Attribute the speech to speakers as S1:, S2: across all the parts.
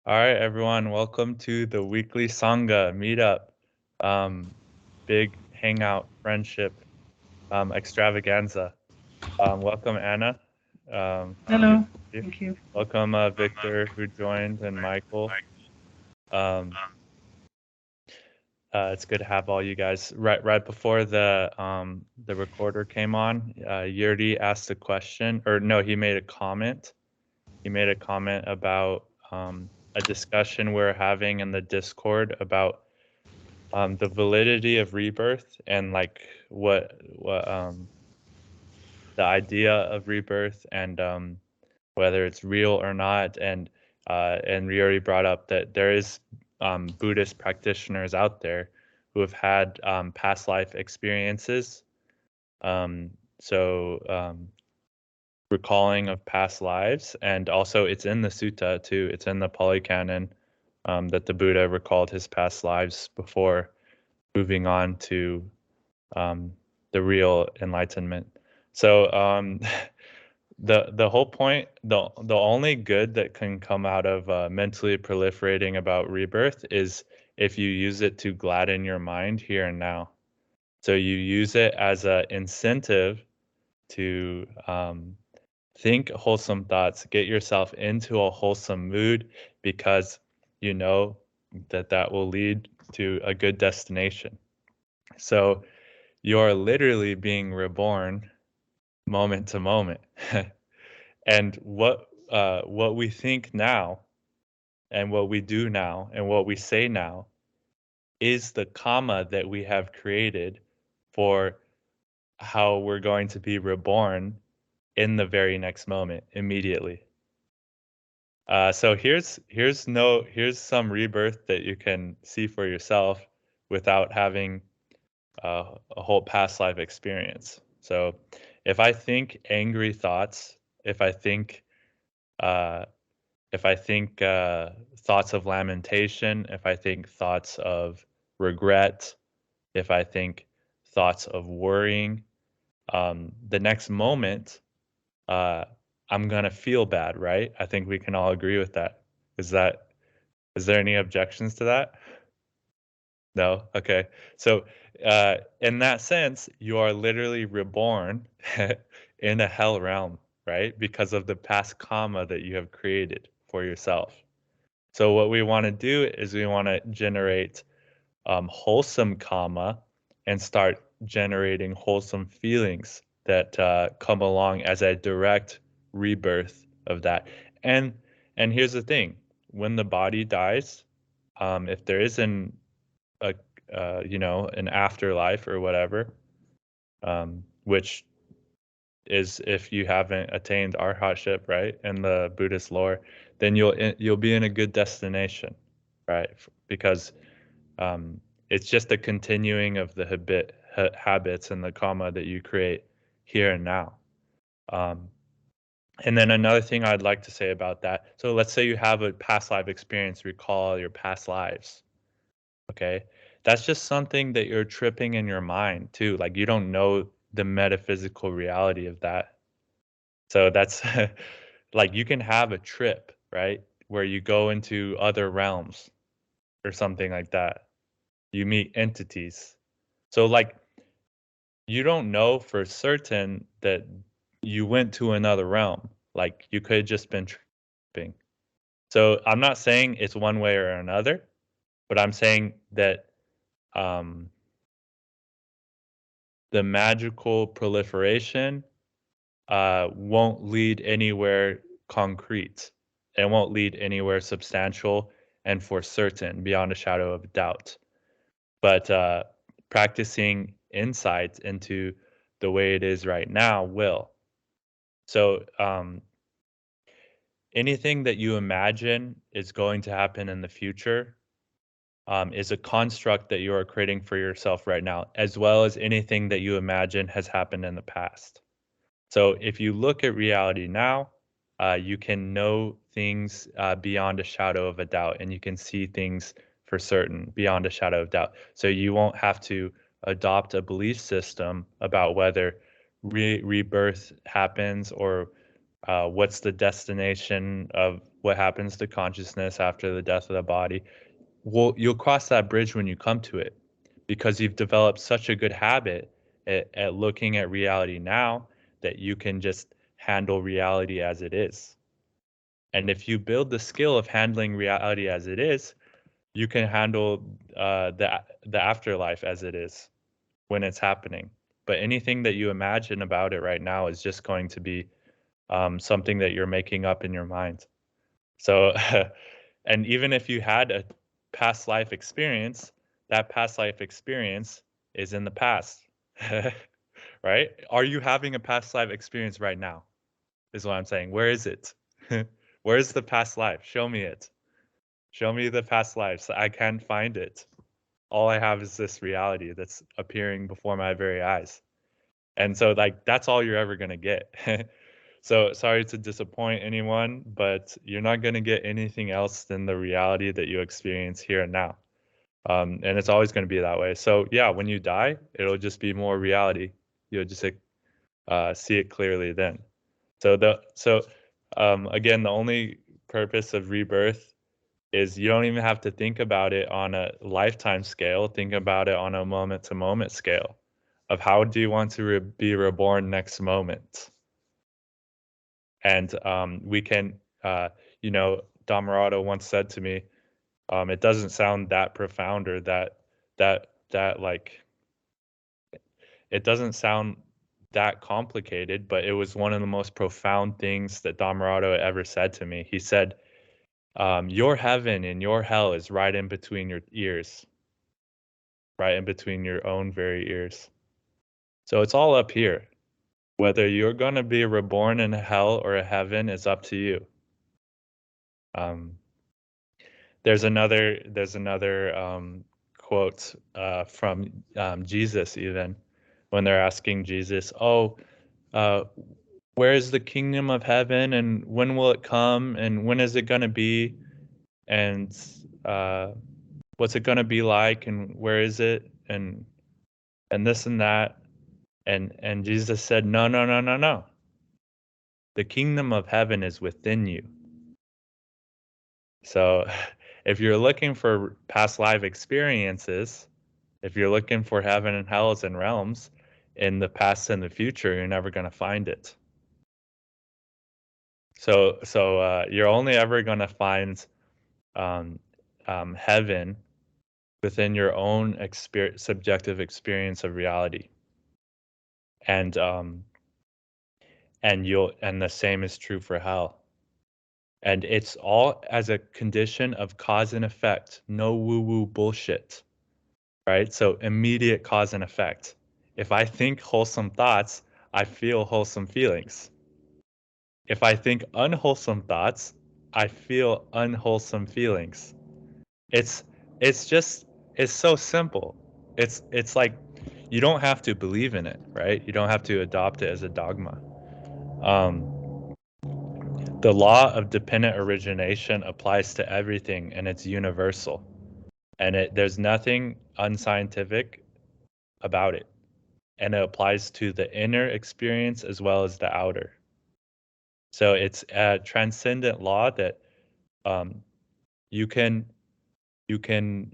S1: All right, everyone, welcome to the weekly Sangha meetup, big hangout friendship extravaganza. Welcome, Anna. Good
S2: Hello,
S1: to see you.
S2: thank you.
S1: Welcome, Victor, who joined, and Michael. Um, it's good to have all you guys. Right before the recorder came on, Yuri asked a question, or no, he made a comment. He made a comment about a discussion we're having in the Discord about the validity of rebirth and like what the idea of rebirth and whether it's real or not. And we already brought up that there is Buddhist practitioners out there who have had past life experiences. Um, so recalling of past lives, and also it's in the sutta too. It's in the Pali Canon that the Buddha recalled his past lives before moving on to um, the real enlightenment. So the whole point, the only good that can come out of mentally proliferating about rebirth is if you use it to gladden your mind here and now. So you use it as an incentive to think wholesome thoughts, get yourself into a wholesome mood because you know that that will lead to a good destination. So you're literally being reborn moment to moment. And what we think now and what we do now and what we say now is the comma that we have created for how we're going to be reborn in the very next moment immediately. So here's some rebirth that you can see for yourself without having a whole past life experience. So if I think angry thoughts, if I think uh, if I think thoughts of lamentation, if I think thoughts of regret, if I think thoughts of worrying, the next moment uh, I'm gonna feel bad, right? I think we can all agree with that. Is that is there any objections to that? No? Okay. So, in that sense, you are literally reborn in a hell realm, right? Because of the past karma that you have created for yourself. So, what we want to do is we want to generate wholesome karma and start generating wholesome feelings that come along as a direct rebirth of that. And and here's the thing: when the body dies, if there is a an afterlife or whatever, which is if you haven't attained arhatship, right, in the Buddhist lore, then you'll be in a good destination, right? Because um, it's just a continuing of the habits and the karma that you create here and now. Um, and then another thing I'd like to say about that. So let's say you have a past life experience, recall your past lives. Okay. That's just something that you're tripping in your mind too. Like you don't know the metaphysical reality of that. So that's like you can have a trip, right? Where you go into other realms or something like that. You meet entities. So like you don't know for certain that you went to another realm. Like you could have just been tripping. So I'm not saying it's one way or another, but I'm saying that um, the magical proliferation won't lead anywhere concrete. It won't lead anywhere substantial and for certain beyond a shadow of a doubt. But practicing insights into the way it is right now will. So anything that you imagine is going to happen in the future is a construct that you are creating for yourself right now, as well as anything that you imagine has happened in the past. So if you look at reality now, you can know things beyond a shadow of a doubt, and you can see things for certain beyond a shadow of doubt. So you won't have to adopt a belief system about whether rebirth happens or what's the destination of what happens to consciousness after the death of the body. Well, you'll cross that bridge when you come to it, because you've developed such a good habit at looking at reality now that you can just handle reality as it is. And if you build the skill of handling reality as it is, you can handle the afterlife as it is when it's happening. But anything that you imagine about it right now is just going to be something that you're making up in your mind. So, and even if you had a past life experience, that past life experience is in the past, right? Are you having a past life experience right now? Is what I'm saying. Where is it? Where's the past life? Show me it. Show me the past lives. I can't find it. All I have is this reality that's appearing before my very eyes. And so, like, that's all you're ever going to get. So sorry to disappoint anyone, but you're not going to get anything else than the reality that you experience here and now. And it's always going to be that way. So yeah, when you die, it'll just be more reality. You'll just see it clearly then. Again, the only purpose of rebirth is you don't even have to think about it on a lifetime scale. Think about it on a moment to moment scale of how do you want to be reborn next moment. And we can, Dhammarato once said to me, it doesn't sound that profound or that like, it doesn't sound that complicated, but it was one of the most profound things that Dhammarato ever said to me. He said, your heaven and your hell is right in between your ears, right in between your own very ears. So it's all up here. Whether you're going to be reborn in hell or a heaven is up to you. There's another quote from Jesus, even when they're asking Jesus, "Oh, where is the kingdom of heaven, and when will it come, and when is it going to be, and what's it going to be like, and where is it, and this and that," and Jesus said, "No, no, no, no, no. The kingdom of heaven is within you." So, if you're looking for past life experiences, if you're looking for heaven and hells and realms in the past and the future, you're never going to find it. So you're only ever going to find um, heaven within your own subjective experience of reality, and the same is true for hell. And it's all as a condition of cause and effect, no woo-woo bullshit, right? So immediate cause and effect. If I think wholesome thoughts, I feel wholesome feelings. If I think unwholesome thoughts, I feel unwholesome feelings. It's just it's so simple. It's like you don't have to believe in it, right? You don't have to adopt it as a dogma. The law of dependent origination applies to everything, and it's universal. And there's nothing unscientific about it. And it applies to the inner experience as well as the outer. So it's a transcendent law that you can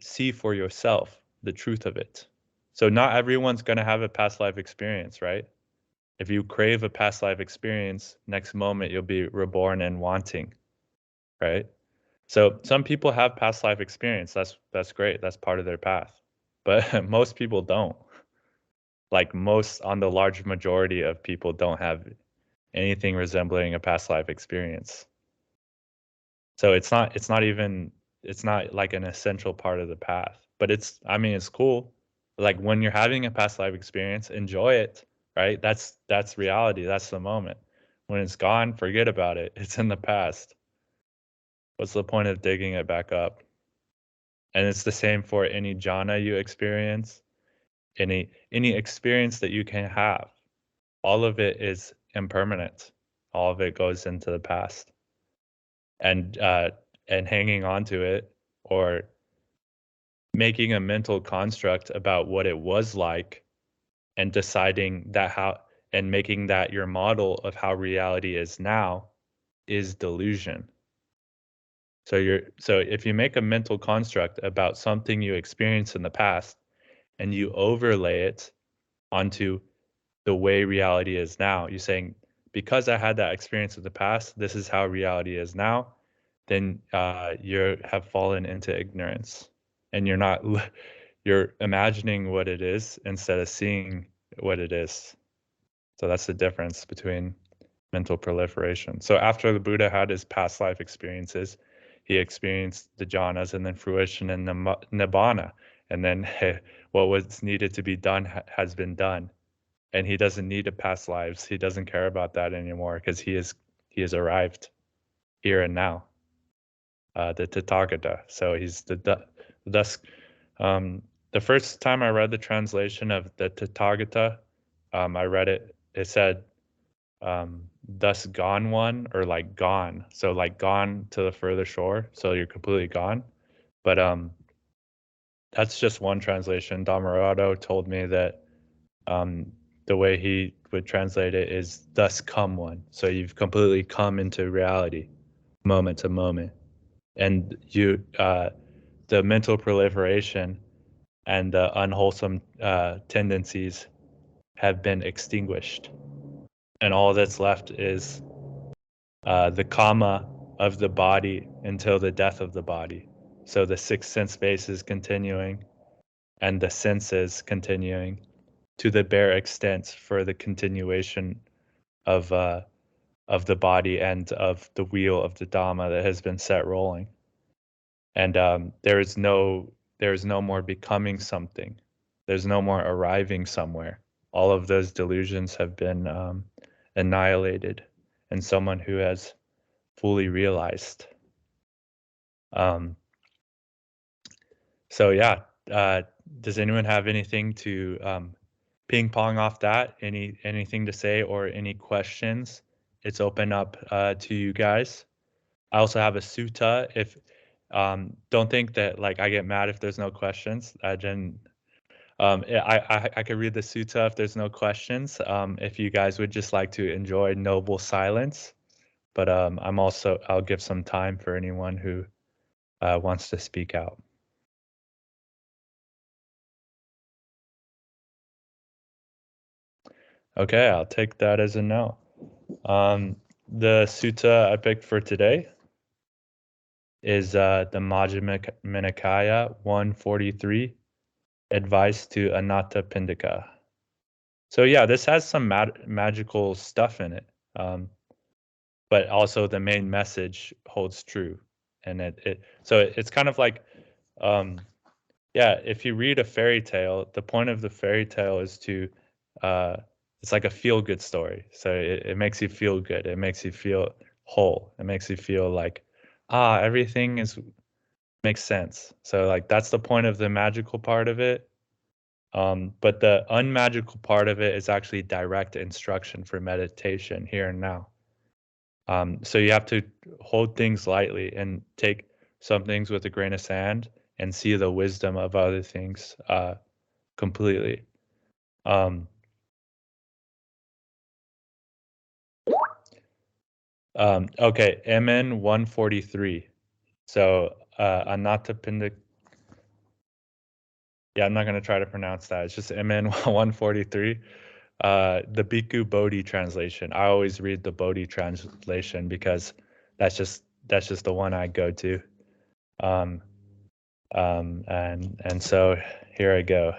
S1: see for yourself the truth of it. So not everyone's going to have a past life experience, right? If you crave a past life experience, next moment you'll be reborn and wanting, right? So some people have past life experience. That's great. That's part of their path. But most people don't. Like most on the large majority of people don't have anything resembling a past life experience. So it's not like an essential part of the path. But it's cool. Like when you're having a past life experience, enjoy it, right? That's reality. That's the moment. When it's gone, forget about it. It's in the past. What's the point of digging it back up? And it's the same for any jhana you experience, any experience that you can have. All of it is impermanent. All of it goes into the past. And hanging on to it or making a mental construct about what it was like and deciding and making that your model of how reality is now is delusion. So if you make a mental construct about something you experienced in the past and you overlay it onto the way reality is now, you're saying, because I had that experience in the past, this is how reality is now, then you have fallen into ignorance, and you're imagining what it is instead of seeing what it is. So that's the difference between mental proliferation. So after the Buddha had his past life experiences, he experienced the jhanas and then fruition and nibbana, and then what was needed to be done has been done, and he doesn't need to past lives. He doesn't care about that anymore because he has arrived here and now, the Tathagata. So he's thus. The first time I read the translation of the Tathagata, I read it. It said, "Thus gone one," or like gone. So like gone to the further shore. So you're completely gone. But that's just one translation. Dhammarato told me that um, the way he would translate it is "thus come one." So you've completely come into reality, moment to moment, and the mental proliferation and the unwholesome tendencies have been extinguished, and all that's left is the karma of the body until the death of the body. So the sixth sense base is continuing, and the senses continuing to the bare extent for the continuation of the body and of the wheel of the Dhamma that has been set rolling. And there is no more becoming something. There's no more arriving somewhere. All of those delusions have been annihilated in someone who has fully realized. So yeah, does anyone have anything to ping pong off that? Anything to say or any questions? It's open up to you guys. I also have a sutta. If don't think that like I get mad if there's no questions. I didn't. I could read the sutta if there's no questions. If you guys would just like to enjoy noble silence, but I'll give some time for anyone who wants to speak out. Okay, I'll take that as a no. The sutta I picked for today is the Majjhima Nikaya 143, Advice to Anathapindika. So yeah, this has some magical stuff in it, but also the main message holds true, and it's kind of like, yeah, if you read a fairy tale, the point of the fairy tale is to, it's like a feel good story. So it makes you feel good. It makes you feel whole. It makes you feel like, everything makes sense. So like that's the point of the magical part of it. But the unmagical part of it is actually direct instruction for meditation here and now. So you have to hold things lightly and take some things with a grain of sand and see the wisdom of other things completely. Okay, MN 143. So Anathapindik. Yeah, I'm not going to try to pronounce that. It's just MN 143. The Bhikkhu Bodhi translation. I always read the Bodhi translation because that's just the one I go to. And so here I go.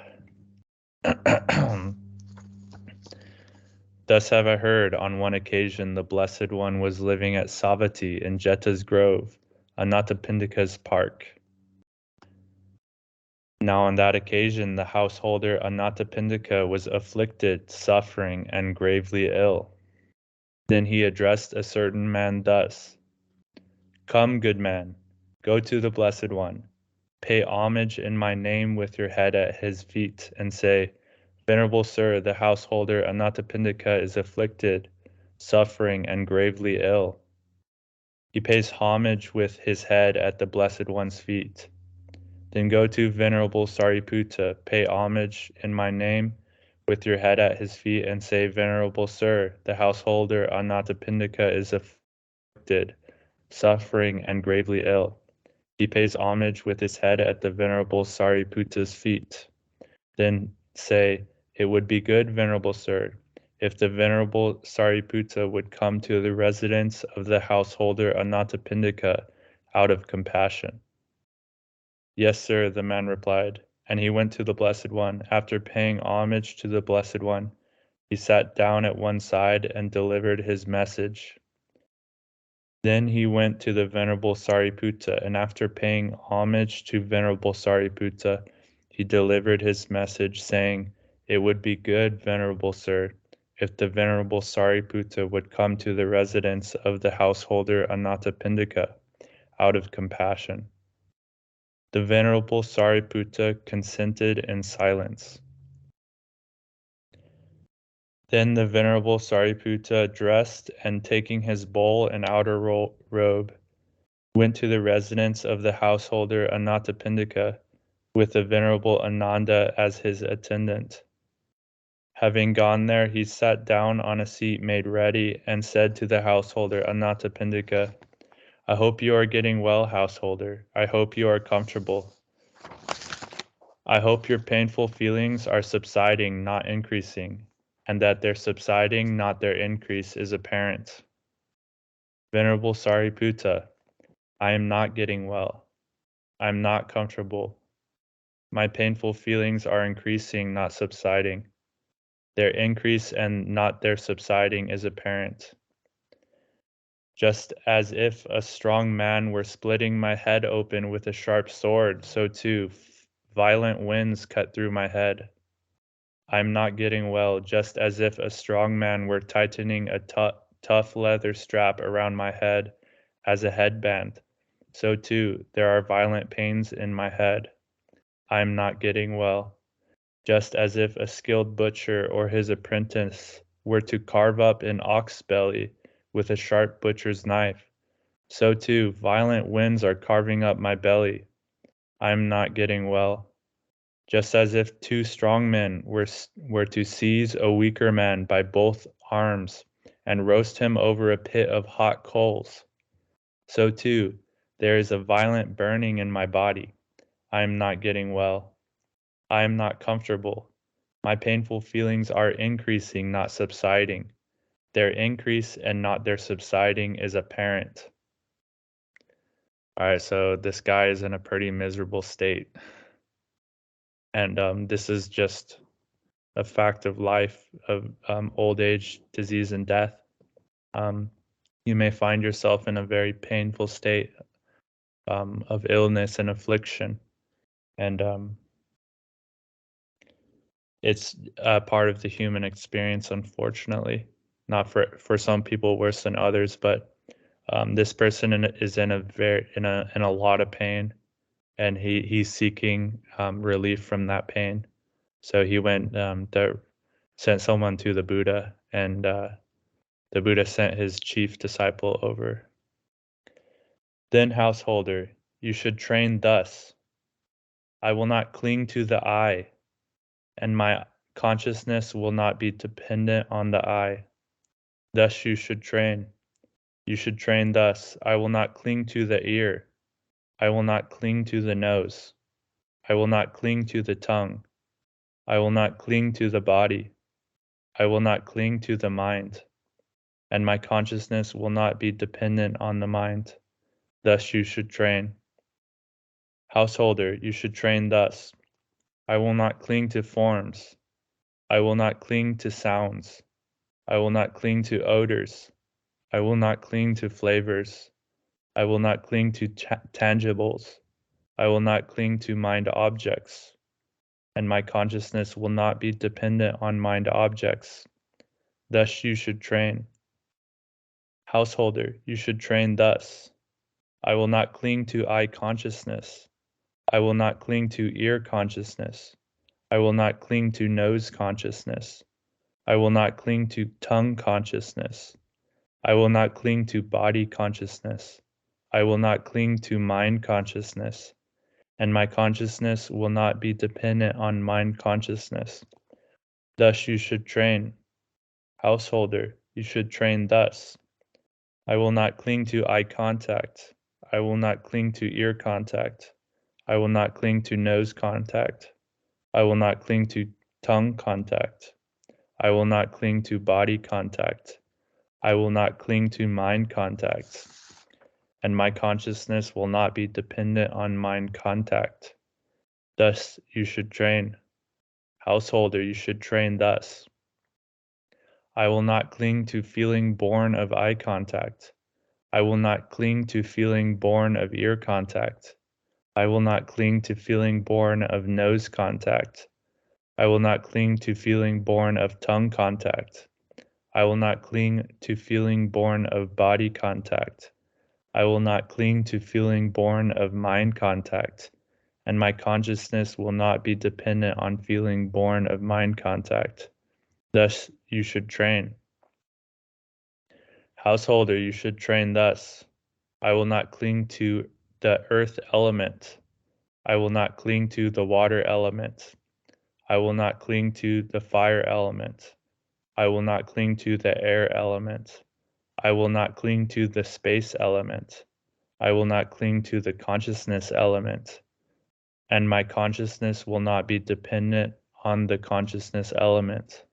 S1: Thus have I heard, on one occasion the Blessed One was living at Savatthi in Jeta's grove, Anathapindika's park. Now on that occasion the householder Anathapindika was afflicted, suffering, and gravely ill. Then he addressed a certain man thus: Come, good man, go to the Blessed One, pay homage in my name with your head at his feet, and say, Venerable sir, the householder Anathapindika is afflicted, suffering, and gravely ill. He pays homage with his head at the Blessed One's feet. Then go to Venerable Sariputta, pay homage in my name with your head at his feet, and say, Venerable sir, the householder Anathapindika is afflicted, suffering, and gravely ill. He pays homage with his head at the Venerable Sariputa's feet. Then say, "It would be good, Venerable Sir, if the Venerable Sariputta would come to the residence of the householder Anathapindika out of compassion." "Yes, sir," the man replied, and he went to the Blessed One. After paying homage to the Blessed One, he sat down at one side and delivered his message. Then he went to the Venerable Sariputta, and after paying homage to Venerable Sariputta, he delivered his message, saying, "It would be good, Venerable Sir, if the Venerable Sariputta would come to the residence of the householder Anathapindika out of compassion." The Venerable Sariputta consented in silence. Then the Venerable Sariputta dressed, and taking his bowl and outer robe, went to the residence of the householder Anathapindika with the Venerable Ananda as his attendant. Having gone there, he sat down on a seat made ready and said to the householder Anathapindika, "I hope you are getting well, householder. I hope you are comfortable. I hope your painful feelings are subsiding, not increasing, and that their subsiding, not their increase, is apparent." Venerable Sariputta, I am not getting well. I am not comfortable. My painful feelings are increasing, not subsiding. Their increase and not their subsiding is apparent. Just as if a strong man were splitting my head open with a sharp sword, so too violent winds cut through my head. I am not getting well, just as if a strong man were tightening a tough leather strap around my head as a headband. So too, there are violent pains in my head. I am not getting well, just as if a skilled butcher or his apprentice were to carve up an ox belly with a sharp butcher's knife. So too, violent winds are carving up my belly. I am not getting well, just as if two strong men were to seize a weaker man by both arms and roast him over a pit of hot coals. So too, there is a violent burning in my body. I am not getting well. I am not comfortable. My painful feelings are increasing, not subsiding. Their increase and not their subsiding is apparent. All right, so this guy is in a pretty miserable state. And this is just a fact of life, of old age, disease, and death. You may find yourself in a very painful state of illness and affliction. And it's a part of the human experience, unfortunately. Not for some people worse than others, but this person is in a lot of pain, and he's seeking relief from that pain. So he sent someone to the Buddha, and the Buddha sent his chief disciple over. "Then, householder, you should train thus: I will not cling to the I, and my consciousness will not be dependent on the I. Thus you should train. You should train thus: I will not cling to the ear. I will not cling to the nose. I will not cling to the tongue. I will not cling to the body. I will not cling to the mind. And my consciousness will not be dependent on the mind. Thus you should train. Householder, you should train thus: I will not cling to forms. I will not cling to sounds. I will not cling to odors. I will not cling to flavors. I will not cling to tangibles. I will not cling to mind objects. And my consciousness will not be dependent on mind objects. Thus you should train. Householder, you should train thus: I will not cling to eye consciousness. I will not cling to ear consciousness. I will not cling to nose consciousness. I will not cling to tongue consciousness. I will not cling to body consciousness. I will not cling to mind consciousness. And my consciousness will not be dependent on mind consciousness. Thus you should train. Householder, you should train thus: I will not cling to eye contact. I will not cling to ear contact. I will not cling to nose contact. I will not cling to tongue contact. I will not cling to body contact. I will not cling to mind contact. And my consciousness will not be dependent on mind contact. Thus you should train. Householder, you should train thus. I will not cling to feeling born of eye contact. I will not cling to feeling born of ear contact. I will not cling to feeling born of nose contact. I will not cling to feeling born of tongue contact. I will not cling to feeling born of body contact. I will not cling to feeling born of mind contact, and my consciousness will not be dependent on feeling born of mind contact. Thus you should train. Householder, you should train thus. I will not cling to the earth element. I will not cling to the water element. I will not cling to the fire element. I will not cling to the air element. I will not cling to the space element. I will not cling to the consciousness element. And my consciousness will not be dependent on the consciousness element.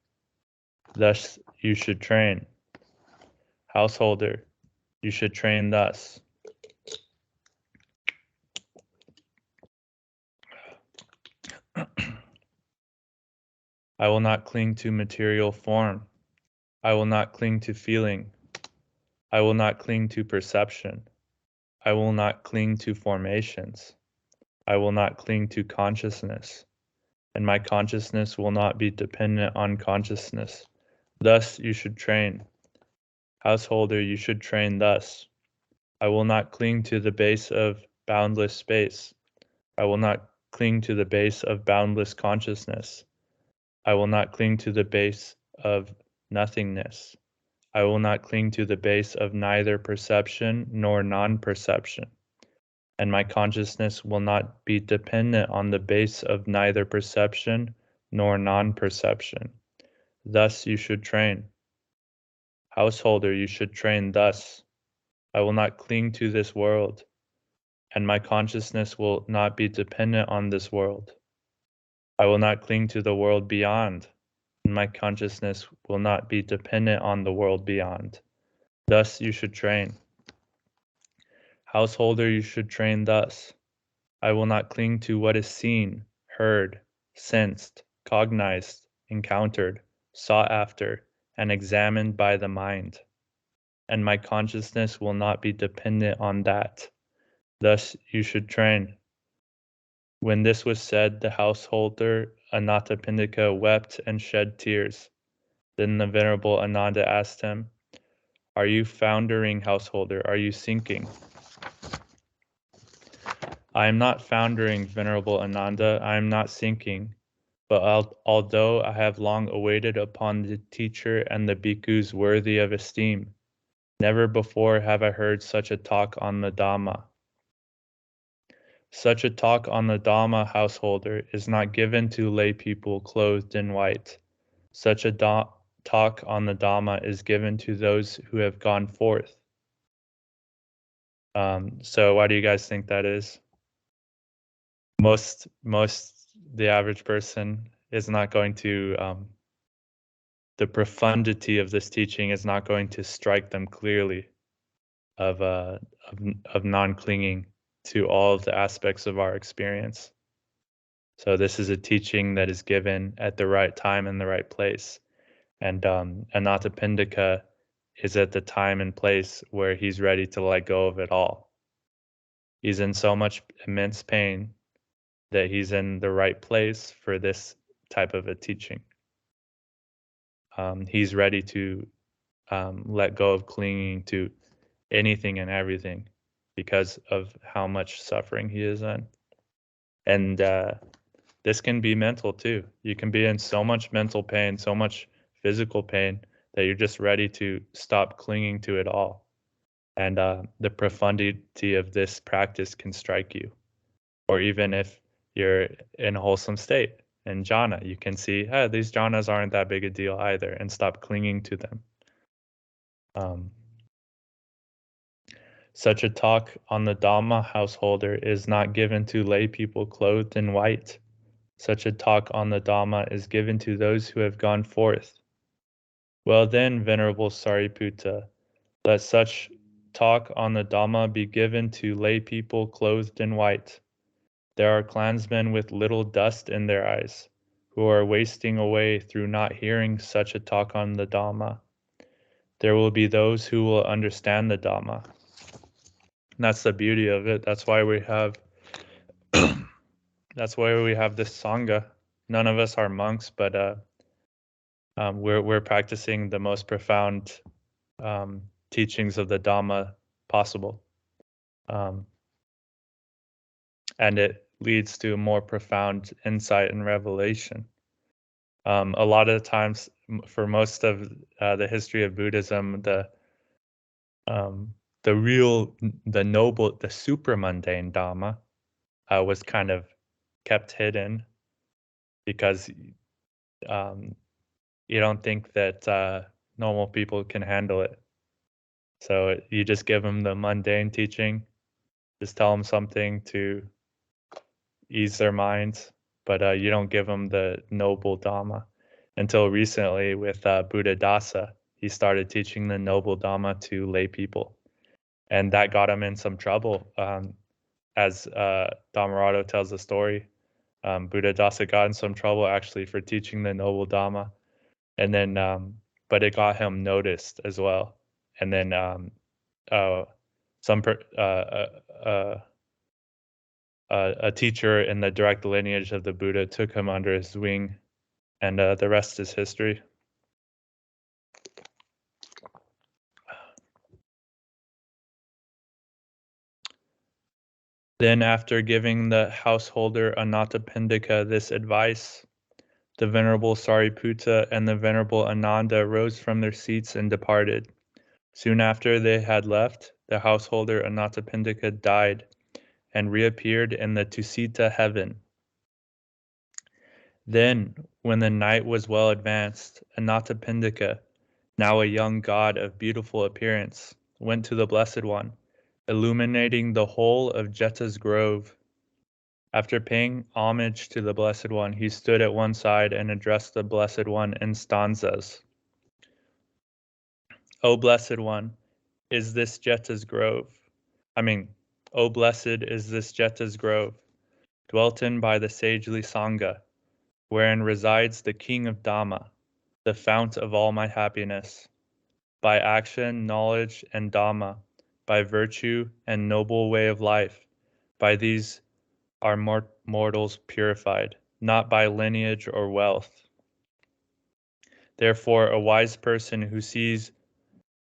S1: Thus you should train. Householder, you should train thus. I will not cling to material form. I will not cling to feeling. I will not cling to perception. I will not cling to formations. I will not cling to consciousness. And my consciousness will not be dependent on consciousness. Thus you should train. Householder, you should train thus. I will not cling to the base of boundless space. I will not cling to the base of boundless consciousness. I will not cling to the base of nothingness. I will not cling to the base of neither perception nor non-perception. And my consciousness will not be dependent on the base of neither perception nor non-perception. Thus you should train. Householder, you should train thus. I will not cling to this world, and my consciousness will not be dependent on this world. I will not cling to the world beyond, and my consciousness will not be dependent on the world beyond. Thus you should train. Householder, you should train thus. I will not cling to what is seen, heard, sensed, cognized, encountered, sought after, and examined by the mind. And my consciousness will not be dependent on that. Thus you should train. When this was said, the householder Anathapindika wept and shed tears. Then the Venerable Ananda asked him, "Are you foundering, householder? Are you sinking?" "I am not foundering, Venerable Ananda. I am not sinking. But although I have long awaited upon the teacher and the bhikkhus worthy of esteem, never before have I heard such a talk on the Dhamma. Such a talk on the Dhamma, householder, is not given to lay people clothed in white. Such a talk on the Dhamma is given to those who have gone forth." So why do you guys think that is? Most the average person is not going to the profundity of this teaching is not going to strike them clearly of non-clinging to all of the aspects of our experience. So this is a teaching that is given at the right time and the right place. And Anathapindika is at the time and place where he's ready to let go of it all. He's in so much immense pain that he's in the right place for this type of a teaching. He's ready to let go of clinging to anything and everything because of how much suffering he is in. And this can be mental too. You can be in so much mental pain, so much physical pain that you're just ready to stop clinging to it all. And the profundity of this practice can strike you. Or even if you're in a wholesome state in jhana, you can see, these jhanas aren't that big a deal either, and stop clinging to them. Such a talk on the Dhamma householder is not given to lay people clothed in white. Such a talk on the Dhamma is given to those who have gone forth. Well then, Venerable Sariputta, let such talk on the Dhamma be given to lay people clothed in white. There are clansmen with little dust in their eyes, who are wasting away through not hearing such a talk on the Dhamma. There will be those who will understand the Dhamma. And that's the beauty of it. That's why we have this Sangha. None of us are monks, but we're practicing the most profound teachings of the Dhamma possible. And it leads to more profound insight and revelation. A lot of the times, for most of the history of Buddhism, the noble, the supramundane Dhamma was kind of kept hidden because you don't think that normal people can handle it. So you just give them the mundane teaching, just tell them something to ease their minds, but you don't give them the noble Dhamma. Until recently with Buddhadasa, he started teaching the noble Dhamma to lay people. And that got him in some trouble. As Dhammarato tells the story, Buddhadasa got in some trouble actually for teaching the noble Dhamma. And then, but it got him noticed as well. And then a teacher in the direct lineage of the Buddha took him under his wing, and the rest is history. Then after giving the householder Anathapindika this advice, the Venerable Sariputta and the Venerable Ananda rose from their seats and departed. Soon after they had left, the householder Anathapindika died and reappeared in the Tusita heaven. Then, when the night was well advanced, Anathapindika, now a young god of beautiful appearance, went to the Blessed One, illuminating the whole of Jeta's grove. After paying homage to the Blessed One, he stood at one side and addressed the Blessed One in stanzas. O Blessed One, is this Jeta's grove? O blessed is this Jeta's grove, dwelt in by the sagely Sangha, wherein resides the King of Dhamma, the fount of all my happiness. By action, knowledge, and Dhamma, by virtue and noble way of life, by these are mortals purified, not by lineage or wealth. Therefore, a wise person who sees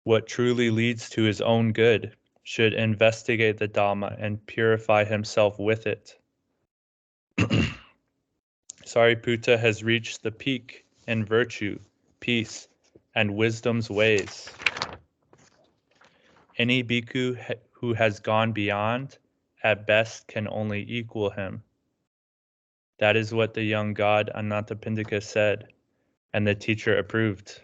S1: what truly leads to his own good should investigate the Dhamma and purify himself with it. Sariputta has reached the peak in virtue, peace, and wisdom's ways. Any bhikkhu who has gone beyond, at best can only equal him. That is what the young god Anathapindika said, and the teacher approved.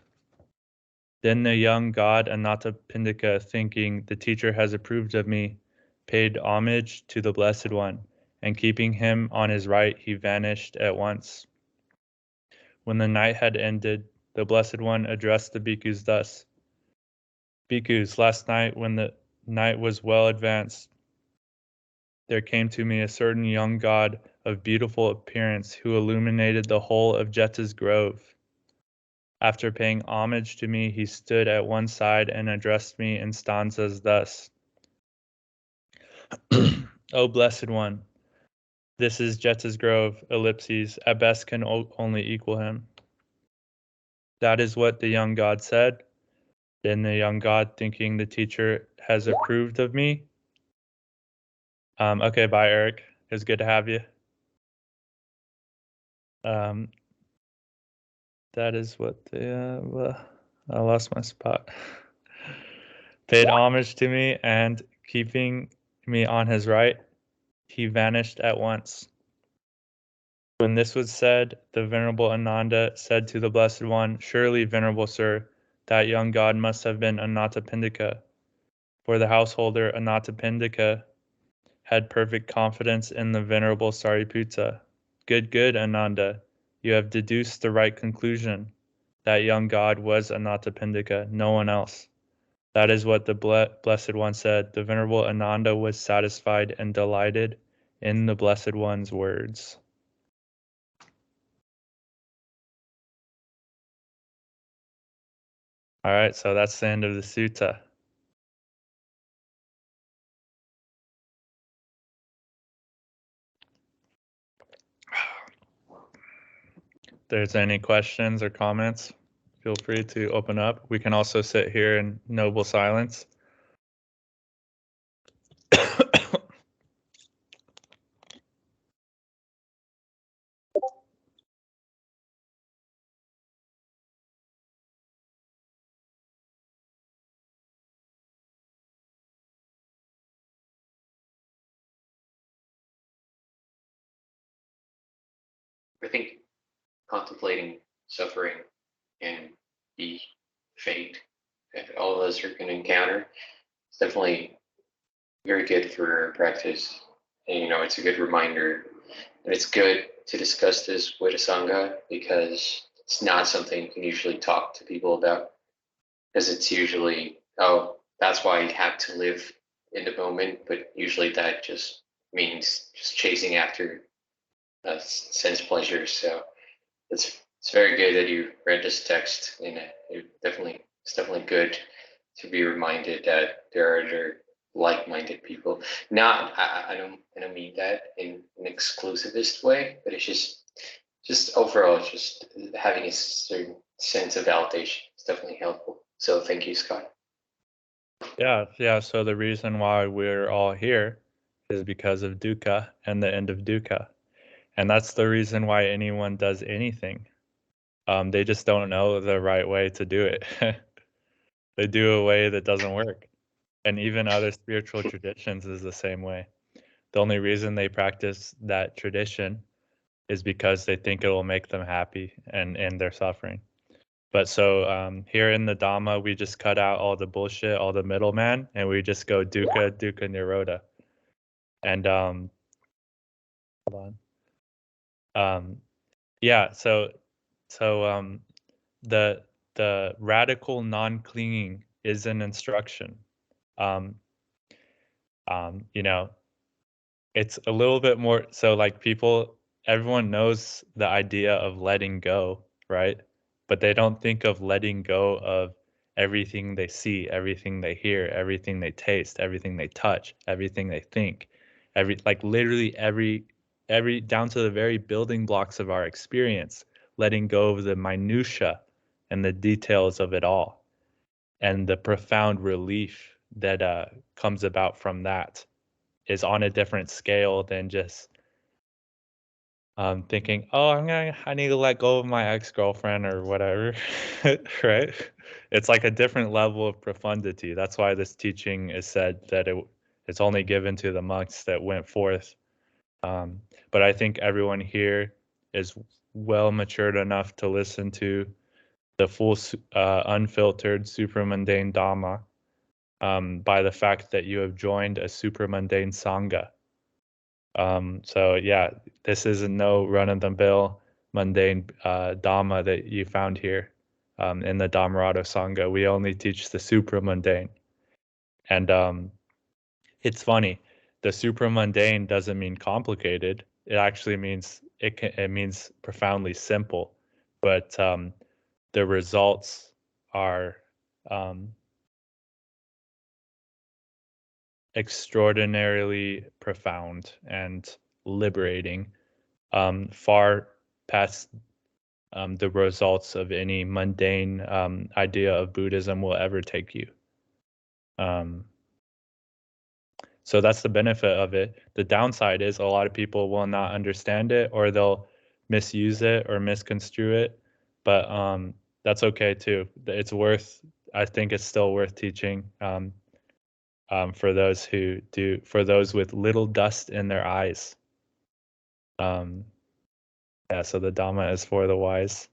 S1: Then the young god Anathapindika, thinking the teacher has approved of me, paid homage to the Blessed One, and keeping him on his right, he vanished at once. When the night had ended, the Blessed One addressed the bhikkhus thus: Bhikkhus, last night when the night was well advanced, there came to me a certain young god of beautiful appearance who illuminated the whole of Jeta's grove. After paying homage to me, he stood at one side and addressed me in stanzas thus: O Blessed One, this is Jeta's grove, ellipses, at best can only equal him. That is what the young god said. Then the young god, thinking the teacher has approved of me. Okay, bye, Eric. It was good to have you. That is what I lost my spot. Paid homage to me, and keeping me on his right, he vanished at once. When this was said, the Venerable Ananda said to the Blessed One, Surely, Venerable Sir, that young god must have been Anathapindika, For the householder Anathapindika had perfect confidence in the venerable Sariputta. Good, Ananda. You have deduced the right conclusion. That young god was Anathapindika, no one else. That is what the Blessed One said. The venerable Ananda was satisfied and delighted in the Blessed One's words. All right, so that's the end of the sutta. If there's any questions or comments, feel free to open up. We can also sit here in noble silence.
S2: I think contemplating suffering and the fate that all of us are going to encounter is definitely very good for practice. And, it's a good reminder. And it's good to discuss this with a Sangha because it's not something you can usually talk to people about. Because it's usually, oh, that's why you have to live in the moment. But usually that just means just chasing after sense pleasures. So it's very good that you read this text, and it's definitely good to be reminded that there are other like-minded people. Not I don't mean that in an exclusivist way, but it's just overall, just having a certain sense of validation is definitely helpful. So thank you, Scott.
S1: Yeah. So the reason why we're all here is because of dukkha and the end of dukkha. And that's the reason why anyone does anything. They just don't know the right way to do it. They do a way that doesn't work. And even other spiritual traditions is the same way. The only reason they practice that tradition is because they think it will make them happy and end their suffering. But so here in the Dhamma, we just cut out all the bullshit, all the middleman, and we just go dukkha, nirodha. And hold on. Yeah, so the radical non-clinging is an instruction. Um, you know, it's a little bit more so like everyone knows the idea of letting go, right? But they don't think of letting go of everything they see, everything they hear, everything they taste, everything they touch, everything they think, literally every down to the very building blocks of our experience, letting go of the minutia and the details of it all, and the profound relief that comes about from that is on a different scale than just thinking, oh, I need to let go of my ex-girlfriend or whatever, right? It's like a different level of profundity. That's why this teaching is said that it's only given to the monks that went forth. But I think everyone here is well matured enough to listen to the full, unfiltered, supramundane Dhamma by the fact that you have joined a supramundane Sangha. So yeah, this is no run-of-the-mill mundane Dhamma that you found here in the Dhammarato Sangha. We only teach the supramundane. And it's funny, the supramundane doesn't mean complicated. It actually means it means profoundly simple, but the results are um, extraordinarily profound and liberating, far past the results of any mundane idea of Buddhism will ever take you. Um, so that's the benefit of it. The downside is a lot of people will not understand it, or they'll misuse it or misconstrue it. But that's okay too. I think it's still worth teaching for for those with little dust in their eyes. Yeah, so the Dhamma is for the wise.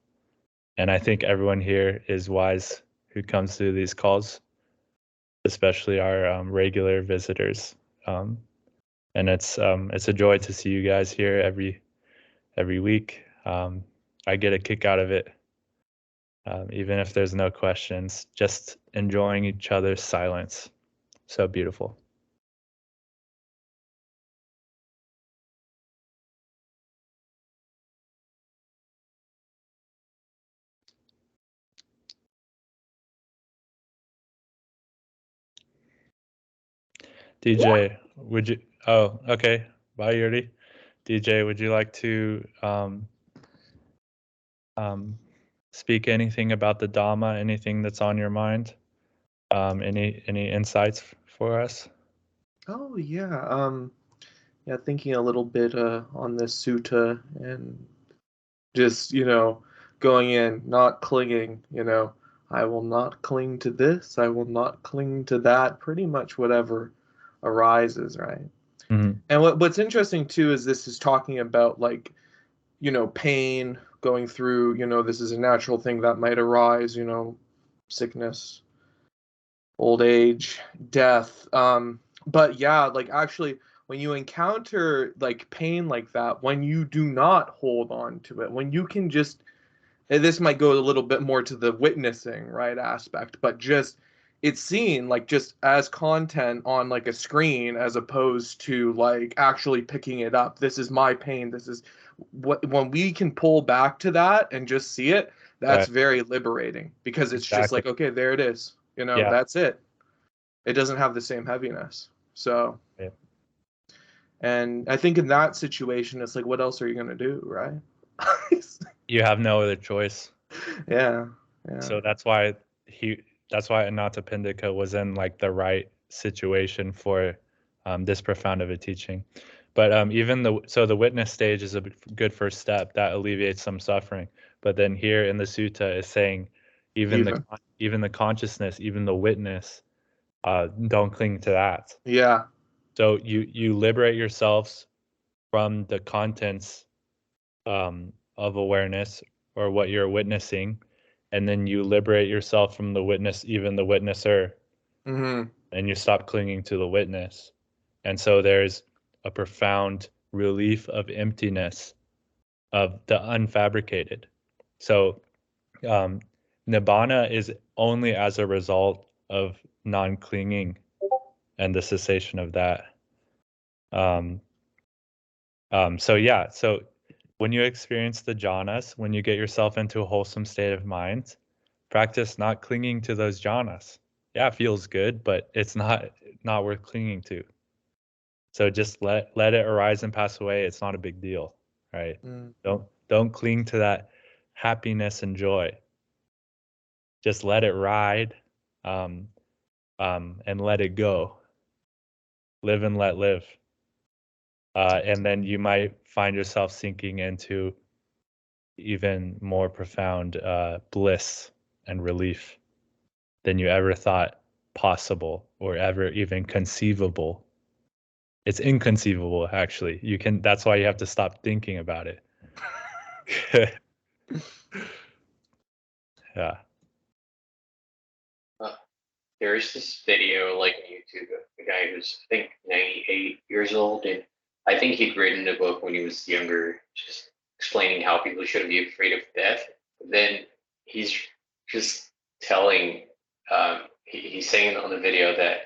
S1: And I think everyone here is wise who comes to these calls. especially our regular visitors. And it's a joy to see you guys here every week. I get a kick out of it, even if there's no questions, just enjoying each other's silence. So beautiful. DJ, would you? Oh, okay. Bye, Yuri. DJ, would you like to speak anything about the Dhamma? Anything that's on your mind? Any insights for us?
S3: Oh yeah. Yeah, thinking a little bit on the sutta and just, going in, not clinging, I will not cling to this, I will not cling to that, pretty much whatever arises, right?
S1: Mm-hmm.
S3: And what's interesting too is this is talking about like, pain going through, this is a natural thing that might arise, sickness, old age, death. But yeah, like actually when you encounter like pain like that, when you do not hold on to it, when you can just, and this might go a little bit more to the witnessing, right, aspect, but just it's seen like just as content on like a screen as opposed to like actually picking it up. This is my pain. This is what, when we can pull back to that and just see it, that's
S1: Right.
S3: very liberating because it's just
S1: Exactly.
S3: like, okay, there it is.
S1: Yeah.
S3: That's it. It doesn't have the same heaviness. So,
S1: Yeah.
S3: and I think in that situation, it's like, what else are you going to do, right?
S1: You have no other choice.
S3: Yeah.
S1: So that's why Anathapindika was in like the right situation for this profound of a teaching. But even the witness stage is a good first step that alleviates some suffering. But then here in the sutta is saying even the consciousness, even the witness, don't cling to that.
S3: Yeah.
S1: So you liberate yourselves from the contents of awareness or what you're witnessing, and then you liberate yourself from the witness, even the witnesser,
S3: Mm-hmm.
S1: and you stop clinging to the witness. And so there's a profound relief of emptiness, of the unfabricated. So nibbana is only as a result of non-clinging and the cessation of that. So when you experience the jhanas, when you get yourself into a wholesome state of mind, practice not clinging to those jhanas. Yeah, it feels good, but it's not worth clinging to. So just let it arise and pass away. It's not a big deal, right? Don't cling to that happiness and joy. Just let it ride, and let it go. Live and let live. And then you might find yourself sinking into even more profound bliss and relief than you ever thought possible or ever even conceivable. It's inconceivable, actually. That's why you have to stop thinking about it. Yeah.
S2: There is this video like on YouTube of a guy who's I think 98 years old, and I think he'd written a book when he was younger, just explaining how people shouldn't be afraid of death. But then he's just telling, he's saying on the video that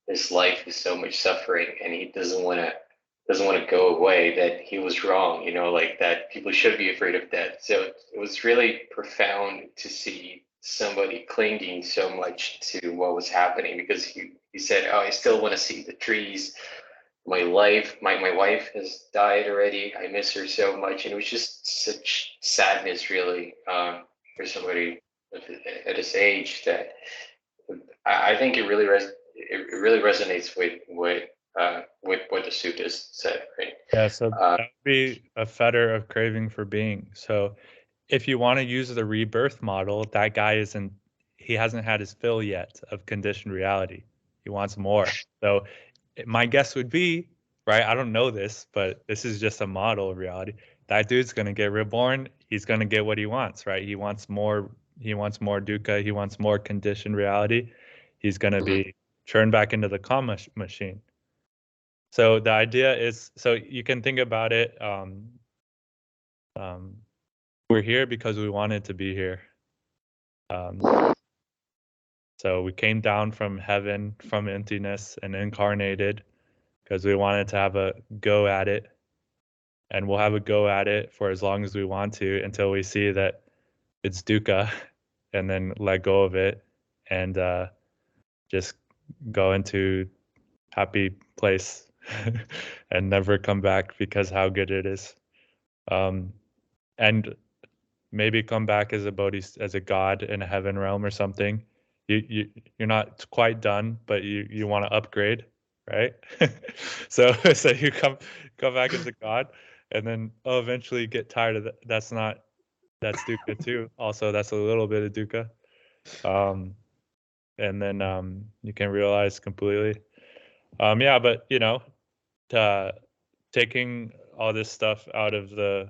S2: his life is so much suffering, and he doesn't want to go away. That he was wrong, like that people should be afraid of death. So it was really profound to see somebody clinging so much to what was happening because he said, "Oh, I still want to see the trees. My wife has died already. I miss her so much," and it was just such sadness, really, for somebody at his age that I think it really resonates with what the suttas said, right?
S1: Yeah, so that would be a fetter of craving for being. So if you want to use the rebirth model, that guy he hasn't had his fill yet of conditioned reality. He wants more. So my guess would be, right? I don't know this, but this is just a model of reality. That dude's gonna get reborn. He's gonna get what he wants, right? He wants more dukkha. He wants more conditioned reality. He's gonna be churn back into the karma machine. So the idea is, so you can think about it, we're here because we wanted to be here. So we came down from heaven, from emptiness, and incarnated because we wanted to have a go at it. And we'll have a go at it for as long as we want to until we see that it's dukkha, and then let go of it and just go into happy place and never come back because how good it is. And maybe come back as a god in a heaven realm or something. You're not quite done, but you want to upgrade, right? so you come back as a god, and then eventually get tired of that. That's dukkha too. Also, that's a little bit of dukkha. And then you can realize completely. Yeah, but taking all this stuff out of the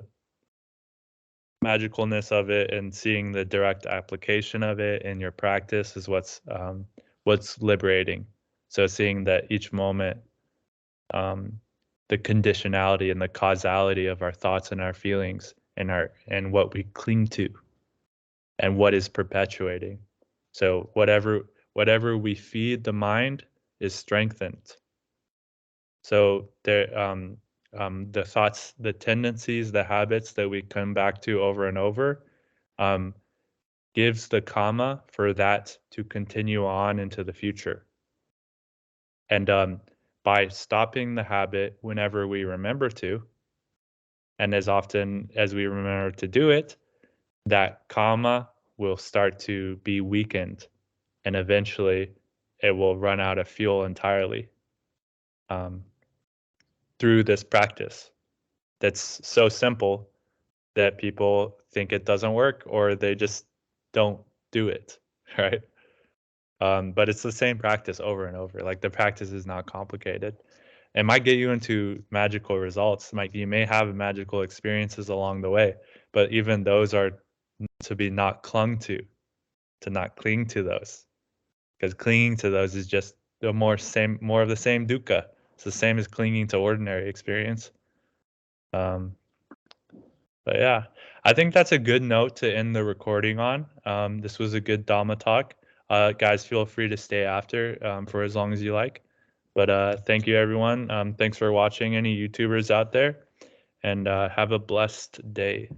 S1: magicalness of it and seeing the direct application of it in your practice is what's liberating. So seeing that each moment, the conditionality and the causality of our thoughts and our feelings and what we cling to and what is perpetuating. So whatever we feed the mind is strengthened. So the thoughts, the tendencies, the habits that we come back to over and over gives the karma for that to continue on into the future. And by stopping the habit whenever we remember to, and as often as we remember to do it, that karma will start to be weakened, and eventually it will run out of fuel entirely through this practice that's so simple that people think it doesn't work or they just don't do it, right? But it's the same practice over and over. Like the practice is not complicated. It might get you into magical results. You may have magical experiences along the way, but even those are to be not clung to not cling to those, because clinging to those is just more of the same dukkha. It's the same as clinging to ordinary experience. But yeah, I think that's a good note to end the recording on. This was a good Dhamma talk. Guys, feel free to stay after for as long as you like. But thank you, everyone. Thanks for watching, any YouTubers out there, and have a blessed day.